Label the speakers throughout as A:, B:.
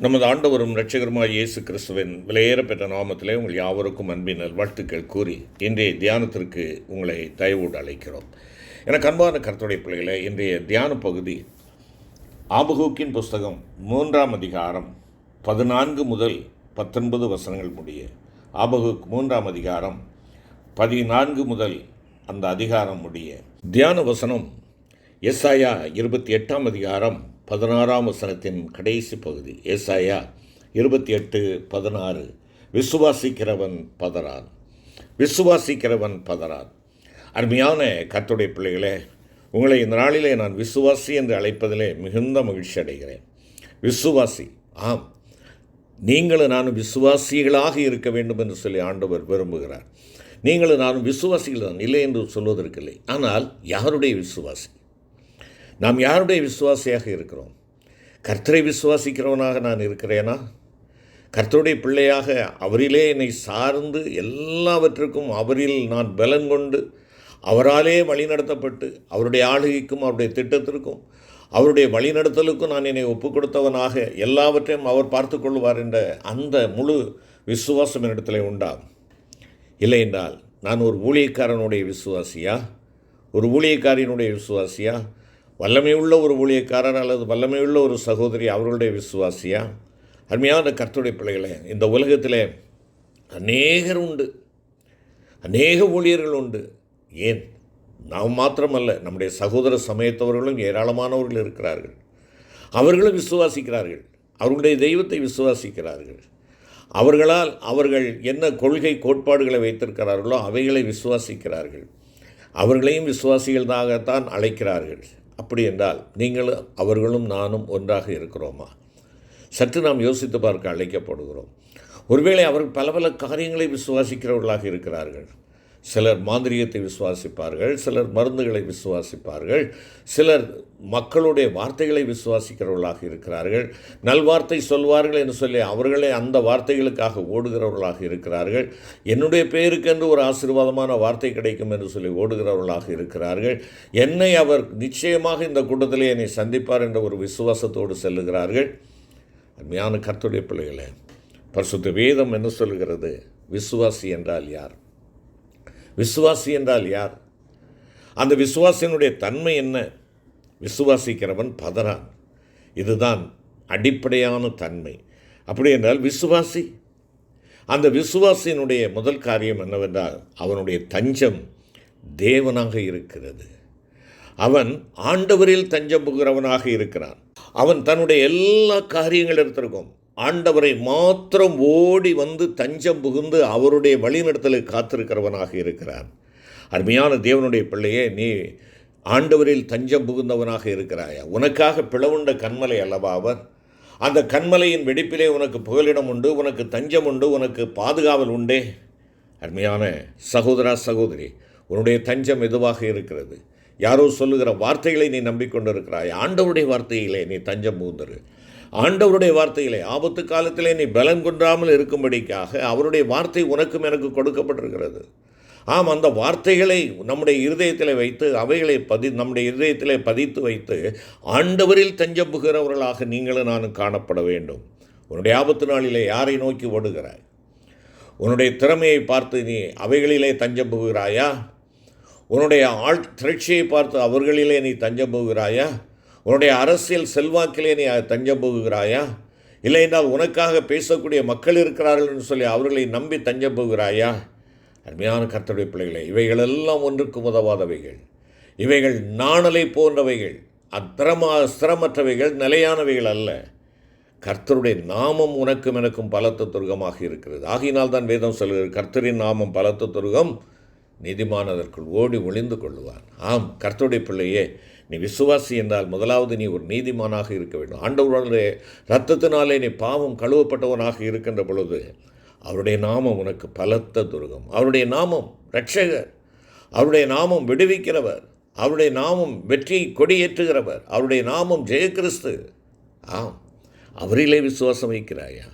A: நமது ஆண்டவரும் இரட்சகருமாய் இயேசு கிறிஸ்துவின் விலையேறப்பெற்ற நாமத்திலே உங்கள் யாவருக்கும் அன்பின் நல்வாழ்த்துக்கள் கூறி இன்றைய தியானத்திற்கு உங்களை தயவோடு அழைக்கிறோம். எனக்கு அன்பான கர்த்தருடைய பிள்ளைகளே, இன்றைய தியான பகுதி ஆபகூக்கின் புஸ்தகம் 3ஆம் அதிகாரம் 14 முதல் 19 வசனங்கள் முடிய. ஆபகூக் 3ஆம் அதிகாரம் 14 முதல் அந்த அதிகாரம் முடிய. தியான வசனம் எசாயா 28ஆம் அதிகாரம் 16ஆம் வசனத்தின் கடைசி பகுதி. ஏசாயா 28:16. விசுவாசிக்கிறவன் பதறான், விசுவாசிக்கிறவன் பதறான். அருமையான கர்த்தருடைய பிள்ளைகளே, உங்களை இந்த நாளிலே நான் விசுவாசி என்று அழைப்பதிலே மிகுந்த மகிழ்ச்சி அடைகிறேன். விசுவாசி, ஆம், நீங்களும் நானும் விசுவாசிகளாக இருக்க வேண்டும் என்று சொல்லி ஆண்டவர் விரும்புகிறார். நீங்களும் நானும் விசுவாசிகள் தான், இல்லை என்று சொல்வதற்கில்லை. ஆனால் யாருடைய விசுவாசி? நாம் யாருடைய விசுவாசியாக இருக்கிறோம்? கர்த்தரை விசுவாசிக்கிறவனாக நான் இருக்கிறேனா? கர்த்தருடைய பிள்ளையாக அவரிலே என்னை சார்ந்து எல்லாவற்றுக்கும் அவரில் நான் பலன் கொண்டு அவராலே வழிநடத்தப்பட்டு அவருடைய ஆளுகைக்கும் அவருடைய திட்டத்திற்கும் அவருடைய வழிநடத்தலுக்கும் நான் என்னை ஒப்புக் கொடுத்தவனாக எல்லாவற்றையும் அவர் பார்த்து கொள்வார் என்ற அந்த முழு விசுவாசம் என்னிடத்தில் உண்டா? இல்லை என்றால் நான் ஒரு ஊழியக்காரனுடைய விசுவாசியா? ஒரு ஊழியக்காரியினுடைய விசுவாசியா? வல்லமையுள்ள ஒரு ஊழியக்காரர் அல்லது வல்லமையுள்ள ஒரு சகோதரி அவர்களுடைய விசுவாசியா? அருமையான கர்த்தருடைய பிள்ளைகளே, இந்த உலகத்திலே அநேகர் உண்டு, அநேக ஊழியர்கள் உண்டு. ஏன் நாம் மாத்திரமல்ல, நம்முடைய சகோதர சமயத்தவர்களும் ஏராளமானவர்கள் இருக்கிறார்கள். அவர்களும் விசுவாசிக்கிறார்கள், அவர்களுடைய தெய்வத்தை விசுவாசிக்கிறார்கள். அவர்கள் என்ன கொள்கை கோட்பாடுகளை வைத்திருக்கிறார்களோ அவைகளை விசுவாசிக்கிறார்கள். அவர்களையும் விசுவாசிகளாகத்தான் அழைக்கிறார்கள். அப்படி என்றால் நீங்களும் அவர்களும் நானும் ஒன்றாக இருக்கிறோமா? சற்று நாம் யோசித்து பார்க்க அழைக்கப்படுகிறோம். ஒருவேளை அவர்கள் பல பல காரியங்களை விசுவாசிக்கிறவர்களாக இருக்கிறார்கள். சிலர் மாந்திரிகத்தை விசுவாசிப்பார்கள், சிலர் மருந்துகளை விசுவாசிப்பார்கள், சிலர் மக்களுடைய வார்த்தைகளை விசுவாசிக்கிறவர்களாக இருக்கிறார்கள். நல்வார்த்தை சொல்வார்கள் என்று சொல்லி அவர்களே அந்த வார்த்தைகளுக்காக ஓடுகிறவர்களாக இருக்கிறார்கள். என்னுடைய பெயருக்கென்று ஒரு ஆசீர்வாதமான வார்த்தை கிடைக்கும் என்று சொல்லி ஓடுகிறவர்களாக இருக்கிறார்கள். என்னை அவர் நிச்சயமாக இந்த கூட்டத்திலே என்னை சந்திப்பார் என்ற ஒரு விசுவாசத்தோடு செல்லுகிறார்கள். அருமையான கர்த்தருடைய பிள்ளைகளே, பரிசுத்த வேதம் என்ன சொல்கிறது? விசுவாசி என்றால் யார்? விசுவாசி என்றால் யார்? அந்த விசுவாசியினுடைய தன்மை என்ன? விசுவாசிக்கிறவன் பதறான். இதுதான் அடிப்படையான தன்மை. அப்படி என்றால் விசுவாசி, அந்த விசுவாசியினுடைய முதல் காரியம் என்னவென்றால் அவனுடைய தஞ்சம் தேவனாக இருக்கிறது. அவன் ஆண்டவரில் தஞ்சம் புகிறவனாக இருக்கிறான். அவன் தன்னுடைய எல்லா காரியங்களிடத்திற்கும் ஆண்டவரை மாத்திரம் ஓடி வந்து தஞ்சம் புகுந்து அவருடைய வழிநடத்தலை காத்திருக்கிறவனாக இருக்கிறான். அருமையான தேவனுடைய பிள்ளையே, நீ ஆண்டவரில் தஞ்சம் புகுந்தவனாக இருக்கிறாயா? உனக்காக பிளவுண்ட கண்மலை அல்லவா அவர்? அந்த கண்மலையின் வெடிப்பிலே உனக்கு புகலிடம் உண்டு, உனக்கு தஞ்சம் உண்டு, உனக்கு பாதுகாவல் உண்டே. அருமையான சகோதரா சகோதரி, உன்னுடைய தஞ்சம் எதுவாக இருக்கிறது? யாரோ சொல்லுகிற வார்த்தைகளை நீ நம்பிக்கொண்டிருக்கிறாய்? ஆண்டவருடைய வார்த்தையிலே நீ தஞ்சம் புகுந்தரு. ஆண்டவருடைய வார்த்தையிலே ஆபத்து காலத்திலே நீ பலன் கொண்டாமல் இருக்கும்படிக்காக அவருடைய வார்த்தை உனக்கும் எனக்கு கொடுக்கப்பட்டிருக்கிறது. ஆம், அந்த வார்த்தைகளை நம்முடைய இருதயத்தில் வைத்து அவைகளை நம்முடைய இருதயத்திலே பதித்து வைத்து ஆண்டவரில் தஞ்சம் புகிறவர்களாக நீங்களும் நானும் காணப்பட வேண்டும். உன்னுடைய ஆபத்து நாளிலே யாரை நோக்கி ஓடுகிறாய்? உன்னுடைய திறமையை பார்த்து நீ அவைகளிலே தஞ்சம் புகுகிறாயா? உன்னுடைய திரட்சியை பார்த்து அவர்களிலே நீ தஞ்சம் புகுகிறாயா? உன்னுடைய அரசியல் செல்வாக்கிலே நீ தஞ்சம் போகிறாயா? இல்லை என்றால் உனக்காக பேசக்கூடிய மக்கள் இருக்கிறார்கள் என்று சொல்லி அவர்களை நம்பி தஞ்சம் போகிறாயா? அருமையான கர்த்தருடைய பிள்ளைகளே, இவைகளெல்லாம் ஒன்றுக்கு உதவாதவைகள். இவைகள் நாணலை போன்றவைகள், ஸ்திரமற்றவைகள், நிலையானவைகள் அல்ல. கர்த்தருடைய நாமம் உனக்கும் எனக்கும் பலத்த துர்கமாக இருக்கிறது. ஆகினால் தான் வேதம் சொல்கிறது, கர்த்தரின் நாமம் பலத்த துர்கம், நீதிமானதற்குள் ஓடி ஒளிந்து கொள்ளுவான். ஆம், கர்த்தருடைய பிள்ளையே, நீ விசுவாசி என்றால் முதலாவது நீ ஒரு நீதிமானாக இருக்க வேண்டும். ஆண்டவருடைய இரத்தத்தினாலே நீ பாவம் கழுவப்பட்டவனாக இருக்கின்ற பொழுது அவருடைய நாமம் உனக்கு பலத்த துர்கம். அவருடைய நாமம் இரட்சகர், அவருடைய நாமம் விடுவிக்கிறவர், அவருடைய நாமம் வெற்றியை கொடியேற்றுகிறவர், அவருடைய நாமம் ஜெயகிறிஸ்து. ஆம், அவரிலே விசுவாசம் வைக்கிறாயா?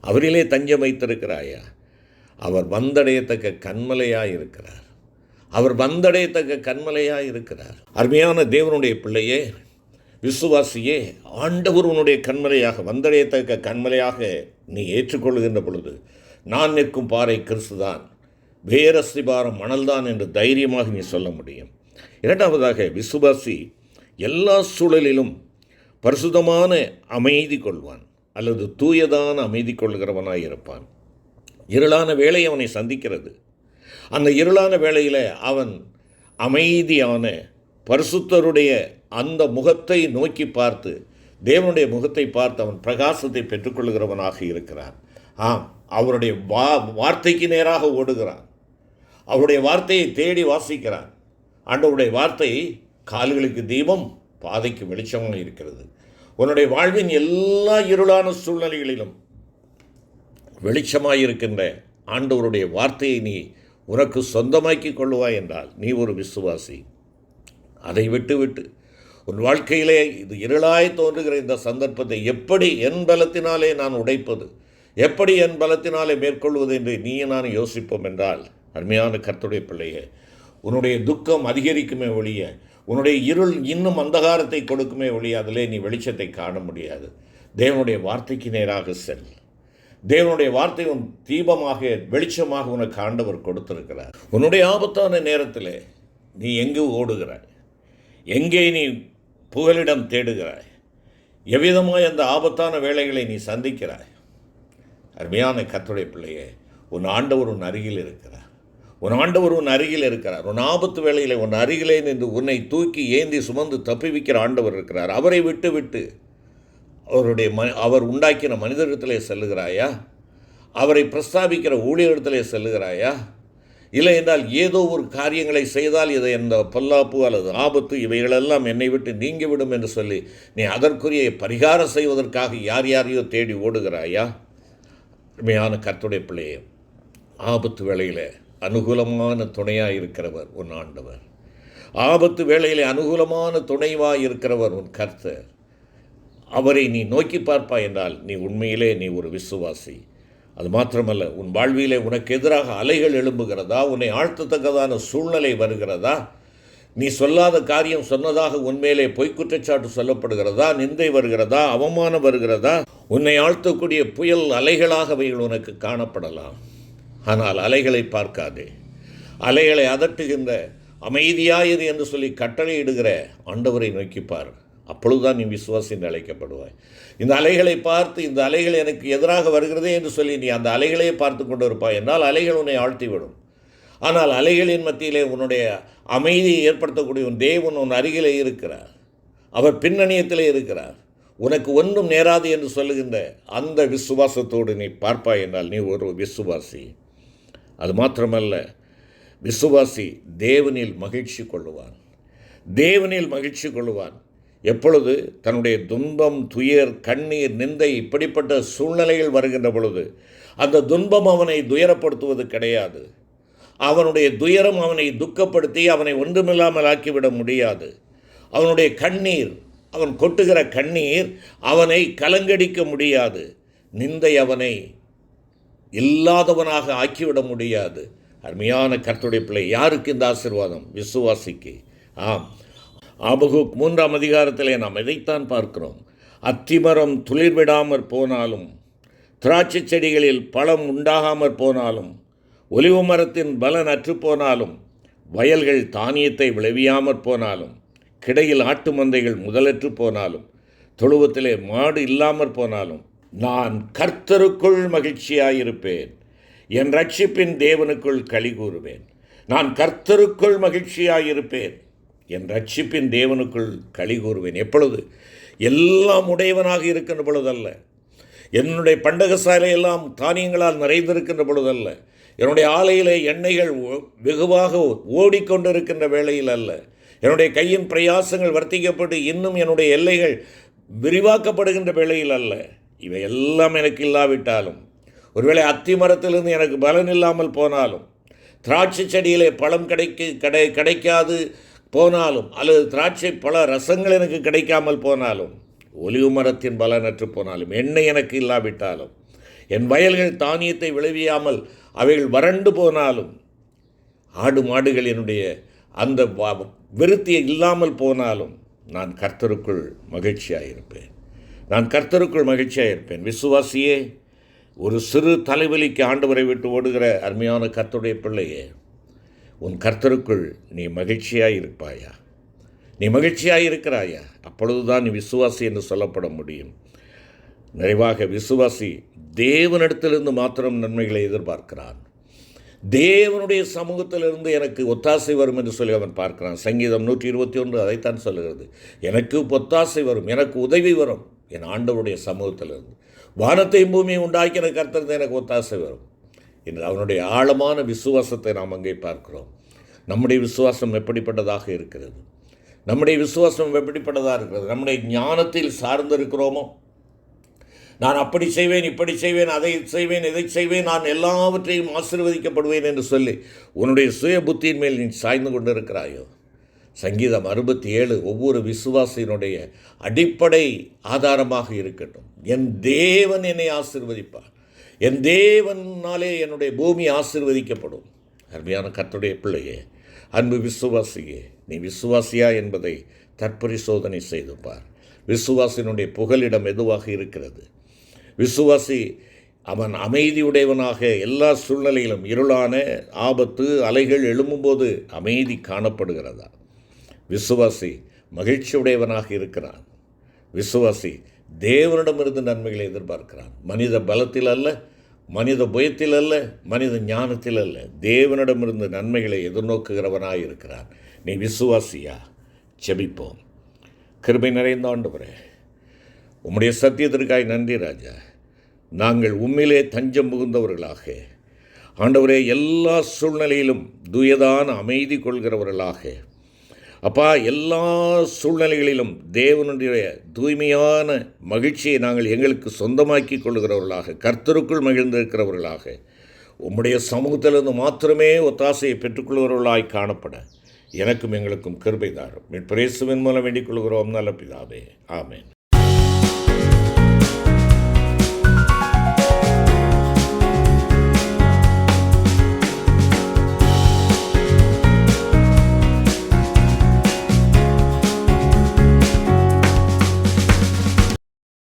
A: அவரிலே தஞ்சம் வைத்திருக்கிறாயா? அவர் வந்தடையத்தக்க கண்மலையாக இருக்கிறார். அவர் வந்தடையத்தக்க கண்மலையாக இருக்கிறார். அருமையான தேவனுடைய பிள்ளையே, விசுவாசியே, ஆண்டவர் உன்னுடைய கண்மலையாக, வந்தடையத்தக்க கண்மலையாக நீ ஏற்றுக்கொள்கின்ற பொழுது, நான் நிற்கும் பாறை கிறிஸ்துதான், வேரஸ்திபாரம் மணல்தான் என்று தைரியமாக நீ சொல்ல முடியும். இரண்டாவதாக, விசுவாசி எல்லா சூழலிலும் பரிசுத்தமான அமைதி கொள்வான் அல்லது தூயதான அமைதி கொள்கிறவனாய் இருப்பான். இருளான வேளை அவனை சந்திக்கிறது. அந்த இருளான வேளையில் அவன் அமைதியான பரிசுத்தருடைய அந்த முகத்தை நோக்கி பார்த்து, தேவனுடைய முகத்தை பார்த்து அவன் பிரகாசத்தை பெற்றுக்கொள்கிறவனாக இருக்கிறான். அவருடைய வார்த்தைக்கு நேராக ஓடுகிறான். அவருடைய வார்த்தையை தேடி வாசிக்கிறான். ஆண்டவருடைய வார்த்தை கால்களுக்கு தீபம், பாதைக்கு வெளிச்சமாக இருக்கிறது. உன்னுடைய வாழ்வின் எல்லா இருளான சூழ்நிலைகளிலும் வெளிச்சமாக இருக்கின்ற ஆண்டவருடைய வார்த்தையை நீ உனக்கு சொந்தமாக்கி கொள்ளுவாய் என்றால் நீ ஒரு விசுவாசி. அதை விட்டு உன் வாழ்க்கையிலே இது இருளாய் தோன்றுகிற இந்த சந்தர்ப்பத்தை எப்படி என் பலத்தினாலே நான் உடைப்பது, எப்படி என் பலத்தினாலே மேற்கொள்வது என்று நீ நான் யோசிப்போம் என்றால், அருமையான கர்த்தருடைய பிள்ளையே, உன்னுடைய துக்கம் அதிகரிக்குமே ஒழிய, உன்னுடைய இருள் இன்னும் அந்தகாரத்தை கொடுக்குமே ஒழிய, அதிலே நீ வெளிச்சத்தை காண முடியாது. தேவனுடைய வார்த்தைக்கு நேராக செல். தேவனுடைய வார்த்தை உன் தீபமாக, வெளிச்சமாக உனக்கு ஆண்டவர் கொடுத்திருக்கிறார். உன்னுடைய ஆபத்தான நேரத்தில் நீ எங்கு ஓடுகிறாய்? எங்கே நீ புகலிடம் தேடுகிறாய்? எவ்விதமாய் அந்த ஆபத்தான வேளைகளை நீ சந்திக்கிறாய்? அருமையான கர்த்தருடைய பிள்ளையே, உன் ஆண்டவர் உன் அருகில் இருக்கிறார். உன் ஆண்டவர் உன் அருகில் இருக்கிறார். உன் ஆபத்து வேளையில் உன் அருகிலே நின்று உன்னை தூக்கி ஏந்தி சுமந்து தப்புவிக்கிற ஆண்டவர் இருக்கிறார். அவரை விட்டு அவர் உண்டாக்கின மனிதரிடத்திலே செல்லுகிறாயா? அவரை பிரஸ்தாபிக்கிற ஊழியரிடத்திலே செல்லுகிறாயா? இல்லை என்றால் ஏதோ ஒரு காரியங்களை செய்தால் இதை இந்த பொல்லாப்பு அல்லது ஆபத்து இவைகளெல்லாம் என்னை விட்டு நீங்கிவிடும் என்று சொல்லி நீ அதற்குரிய பரிகாரம் செய்வதற்காக யாரையோ தேடி ஓடுகிறாயா? உண்மையான கர்த்தருடைய பிள்ளையே, ஆபத்து வேளையில் அனுகூலமான துணையாக இருக்கிறவர் உன் ஆண்டவர். ஆபத்து வேளையில் அனுகூலமான துணைவாக இருக்கிறவர் உன் கர்த்தர். அவரை நீ நோக்கி பார்ப்பாய் என்றால் நீ உண்மையிலே நீ ஒரு விசுவாசி. அது மாத்திரமல்ல, உன் வாழ்விலே உனக்கு எதிராக அலைகள் எழும்புகிறதா? உன்னை ஆழ்த்தத்தக்கதான சூழ்நிலை வருகிறதா? நீ சொல்லாத காரியம் சொன்னதாக உன்மேலே பொய்க்குற்றச்சாட்டு சொல்லப்படுகிறதா? நிந்தை வருகிறதா? அவமானம் வருகிறதா? உன்னை ஆழ்த்தக்கூடிய புயல் அலைகளாக அவைகள் உனக்கு காணப்படலாம். ஆனால் அலைகளை பார்க்காதே. அலைகளை அதட்டுகின்ற அமைதியாயிரு என்று சொல்லி கட்டளையிடுகிற ஆண்டவரை நோக்கிப்பார். அப்பொழுதுதான் நீ விசுவாசி என்று அழைக்கப்படுவாய். இந்த அலைகளை பார்த்து, இந்த அலைகள் எனக்கு எதிராக வருகிறதே என்று சொல்லி நீ அந்த அலைகளையே பார்த்து கொண்டு இருப்பாய் என்றால் அலைகள் உன்னை ஆழ்த்திவிடும். ஆனால் அலைகளின் மத்தியிலே உன்னுடைய அமைதியை ஏற்படுத்தக்கூடிய உன் தேவன் உன் அருகிலே இருக்கிறார். அவர் பின்னணியத்திலே இருக்கிறார். உனக்கு ஒன்றும் நேராது என்று சொல்லுகின்ற அந்த விசுவாசத்தோடு நீ பார்ப்பாய் என்றால் நீ ஒரு விசுவாசி. அது மாத்திரமல்ல, விசுவாசி தேவனில் மகிழ்ச்சி கொள்ளுவான். தேவனில் மகிழ்ச்சி கொள்ளுவான். எப்பொழுது தன்னுடைய துன்பம், துயர், கண்ணீர், நிந்தை இப்படிப்பட்ட சூழ்நிலைகள் வருகின்ற பொழுது அந்த துன்பம் அவனை துயரப்படுத்துவது கிடையாது. அவனுடைய துயரம் அவனை துக்கப்படுத்தி அவனை ஒன்றுமில்லாமல் ஆக்கிவிட முடியாது. அவனுடைய கண்ணீர், அவன் கொட்டுகிற கண்ணீர் அவனை கலங்கடிக்க முடியாது. நிந்தை அவனை இல்லாதவனாக ஆக்கிவிட முடியாது. அருமையான கர்த்தருடைய பிள்ளை, யாருக்கு இந்த ஆசீர்வாதம்? விசுவாசிக்கு. ஆம், ஆபகுக் 3ஆம் அதிகாரத்திலே நாம் இதைத்தான் பார்க்கிறோம். அத்திமரம் துளிர்விடாமற் போனாலும், திராட்சை செடிகளில் பழம் உண்டாகாமற் போனாலும், ஒலிவ மரத்தின் பலன் அற்றுப்போனாலும், வயல்கள் தானியத்தை விளைவியாமற் போனாலும், கிடையில் ஆட்டு மந்தைகள் முதலற்று போனாலும், தொழுவத்திலே மாடு இல்லாமற் போனாலும், நான் கர்த்தருக்குள் மகிழ்ச்சியாயிருப்பேன், என் ரட்சிப்பின் தேவனுக்குள் களி கூறுவேன். நான் கர்த்தருக்குள் மகிழ்ச்சியாயிருப்பேன், என் ரட்சிப்பின் தேவனுக்குள் களி கூறுவேன். எப்பொழுது? எல்லாம் உடையவனாக இருக்கின்ற பொழுதல்ல. என்னுடைய பண்டக சாலையெல்லாம் தானியங்களால் நிறைந்திருக்கின்ற பொழுதல்ல. என்னுடைய ஆலையிலே எண்ணெய்கள் வெகுவாக ஓடிக்கொண்டிருக்கின்ற வேளையில் அல்ல. என்னுடைய கையின் பிரயாசங்கள் வர்த்திக்கப்பட்டு இன்னும் என்னுடைய எல்லைகள் விரிவாக்கப்படுகின்ற வேளையில் அல்ல. இவை எல்லாம் எனக்கு இல்லாவிட்டாலும், ஒருவேளை அத்தி மரத்திலிருந்து எனக்கு பலன் இல்லாமல் போனாலும், திராட்சை செடியிலே பழம் கிடைக்காது போனாலும், அல்லது திராட்சை பல ரசங்கள் எனக்கு கிடைக்காமல் போனாலும், ஒலிவு மரத்தின் பலனற்று போனாலும், எண்ணெய் எனக்கு இல்லாவிட்டாலும், என் வயல்கள் தானியத்தை விளைவியாமல் அவைகள் வறண்டு போனாலும், ஆடு மாடுகள் என்னுடைய அந்த விருத்தியை இல்லாமல் போனாலும், நான் கர்த்தருக்குள் மகிழ்ச்சியாக இருப்பேன். நான் கர்த்தருக்குள் மகிழ்ச்சியாக இருப்பேன். விசுவாசியே, ஒரு சிறு தலைவலிக்கு ஆண்டவரை விட்டு ஓடுகிற அருமையான கர்த்தருடைய பிள்ளையே, உன் கர்த்தருக்குள் நீ மகிழ்ச்சியாக இருப்பாயா? நீ மகிழ்ச்சியாக இருக்கிறாயா? அப்பொழுதுதான் நீ விசுவாசி என்று சொல்லப்பட முடியும். நிறைவாக விசுவாசி தேவனிடத்திலிருந்து மாத்திரம் நன்மைகளை எதிர்பார்க்கிறான். தேவனுடைய சமூகத்திலிருந்து எனக்கு ஒத்தாசை வரும் என்று சொல்லி அவன் பார்க்கிறான். சங்கீதம் 121 அதைத்தான் சொல்லுகிறது. எனக்கு ஒத்தாசை வரும், எனக்கு உதவி வரும் என் ஆண்டவருடைய சமூகத்திலிருந்து. வானத்தையும் பூமியை உண்டாக்கின கர்த்தர் எனக்கு ஒத்தாசை வரும் என்று அவனுடைய ஆழமான விசுவாசத்தை நாம் அங்கே பார்க்கிறோம். நம்முடைய விசுவாசம் எப்படிப்பட்டதாக இருக்கிறது? நம்முடைய விசுவாசம் எப்படிப்பட்டதாக இருக்கிறது? நம்முடைய ஞானத்தில் சார்ந்திருக்கிறோமோ? நான் அப்படி செய்வேன், இப்படி செய்வேன், அதை செய்வேன், இதை செய்வேன், நான் எல்லாவற்றையும் ஆசீர்வதிக்கப்படுவேன் என்று சொல்லி உன்னுடைய சுய புத்தியின் மேல் நீ சாய்ந்து கொண்டிருக்கிறாயோ? சங்கீதம் 67 ஒவ்வொரு விசுவாசியினுடைய அடிப்படை ஆதாரமாக இருக்கட்டும். என் தேவன் என்னை ஆசீர்வதிப்பார், என் தேவனாலே என்னுடைய பூமி ஆசீர்வதிக்கப்படும். அருமையான கர்த்தருடைய பிள்ளையே, அன்பு விசுவாசியே, நீ விசுவாசியா என்பதை தற்பரிசோதனை செய்து பார். விசுவாசியினுடைய புகலிடம் எதுவாக இருக்கிறது? விசுவாசி அவன் அமைதியுடையவனாக எல்லா சூழ்நிலையிலும், இருளான ஆபத்து அலைகள் எழும்பும்போது அமைதி காணப்படுகிறதா? விசுவாசி மகிழ்ச்சியுடையவனாக இருக்கிறான். விசுவாசி தேவனிடமிருந்து நன்மைகளை எதிர்பார்க்கிறான். மனித பலத்தில் அல்ல, மனித புயத்தில் அல்ல, மனித ஞானத்தில் அல்ல, தேவனிடமிருந்து நன்மைகளை எதிர்நோக்குகிறவனாக இருக்கிறான். நீ விசுவாசியா? செபிப்போம். கிருபை நிறைந்த ஆண்டவரே, உம்முடைய சத்தியத்திற்காய் நன்றி ராஜா. நாங்கள் உம்மிலே தஞ்சம் புகுந்தவர்களாக, ஆண்டவரே, எல்லா சூழ்நிலையிலும் தூயதான அமைதி கொள்கிறவர்களாக, அப்பா, எல்லா சூழ்நிலைகளிலும் தேவனுடைய தூய்மையான மகிழ்ச்சியை நாங்கள் எங்களுக்கு சொந்தமாக்கி கொள்கிறவர்களாக, கர்த்தருக்குள் மகிழ்ந்திருக்கிறவர்களாக, உம்முடைய சமூகத்திலிருந்து மாத்திரமே ஒத்தாசையை பெற்றுக்கொள்கிறவர்களாய் காணப்பட எனக்கும் எங்களுக்கும் கிருபை தாரும். மீட்பர் இயேசுவின் மூலம் வேண்டிக் கொள்கிறோம் நல்ல பிதாவே. ஆமென்.